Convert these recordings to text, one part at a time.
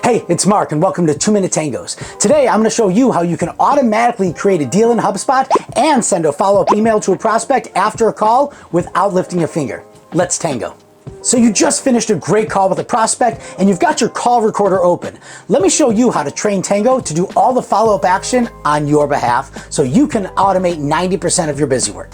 Hey, it's Mark and welcome to 2-Minute Tangos. Today I'm going to show you how you can automatically create a deal in HubSpot and send a follow-up email to a prospect after a call without lifting a finger. Let's tango. So you just finished a great call with a prospect and you've got your call recorder open. Let me show you how to train Tango to do all the follow-up action on your behalf so you can automate 90% of your busy work.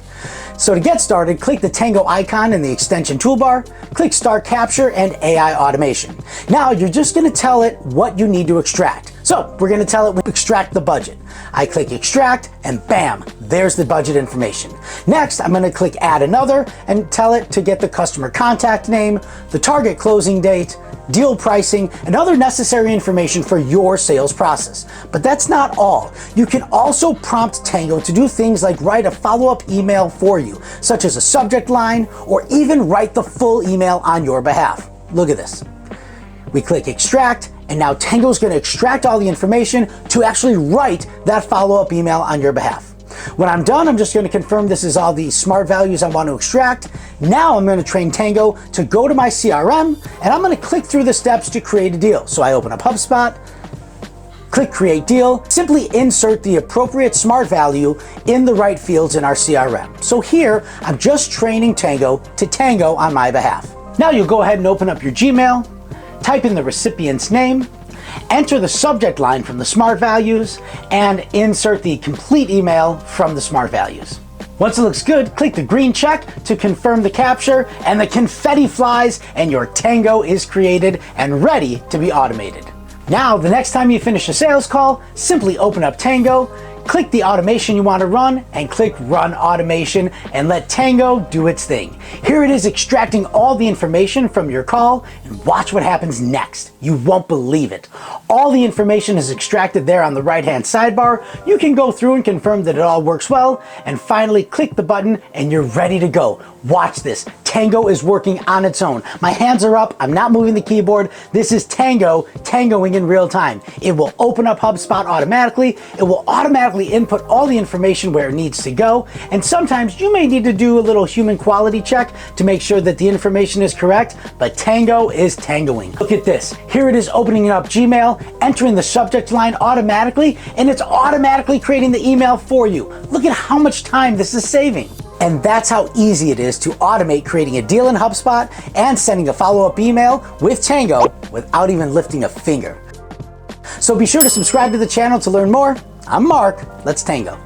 So to get started, click the Tango icon in the extension toolbar, click Start Capture and AI Automation. Now you're just going to tell it what you need to extract. So we're going to tell it extract the budget. I click extract and bam, there's the budget information. Next, I'm going to click add another and tell it to get the customer contact name, the target closing date, deal pricing, and other necessary information for your sales process. But that's not all. You can also prompt Tango to do things like write a follow-up email for you, such as a subject line, or even write the full email on your behalf. Look at this. We click extract, and now Tango's going to extract all the information to actually write that follow-up email on your behalf. When I'm done, I'm just going to confirm this is all the smart values I want to extract. Now I'm going to train Tango to go to my CRM, and I'm going to click through the steps to create a deal. So I open up HubSpot, click Create Deal, simply insert the appropriate smart value in the right fields in our CRM. So here, I'm just training Tango to tango on my behalf. Now you'll go ahead and open up your Gmail, type in the recipient's name, enter the subject line from the smart values, and insert the complete email from the smart values. Once it looks good, click the green check to confirm the capture, and the confetti flies, and your Tango is created and ready to be automated. Now, the next time you finish a sales call, simply open up Tango, click the automation you want to run, and click Run Automation, and let Tango do its thing. Here it is extracting all the information from your call, and watch what happens next. You won't believe it. All the information is extracted there on the right-hand sidebar. You can go through and confirm that it all works well, and finally click the button, and you're ready to go. Watch this. Tango is working on its own. My hands are up. I'm not moving the keyboard. This is Tango tangoing in real time. It will open up HubSpot automatically. It will automatically input all the information where it needs to go. And sometimes you may need to do a little human quality check to make sure that the information is correct, but Tango is tangoing. Look at this. Here it is opening up Gmail, entering the subject line automatically, and it's automatically creating the email for you. Look at how much time this is saving. And that's how easy it is to automate creating a deal in HubSpot and sending a follow-up email with Tango without even lifting a finger. So be sure to subscribe to the channel to learn more. I'm Mark. Let's tango.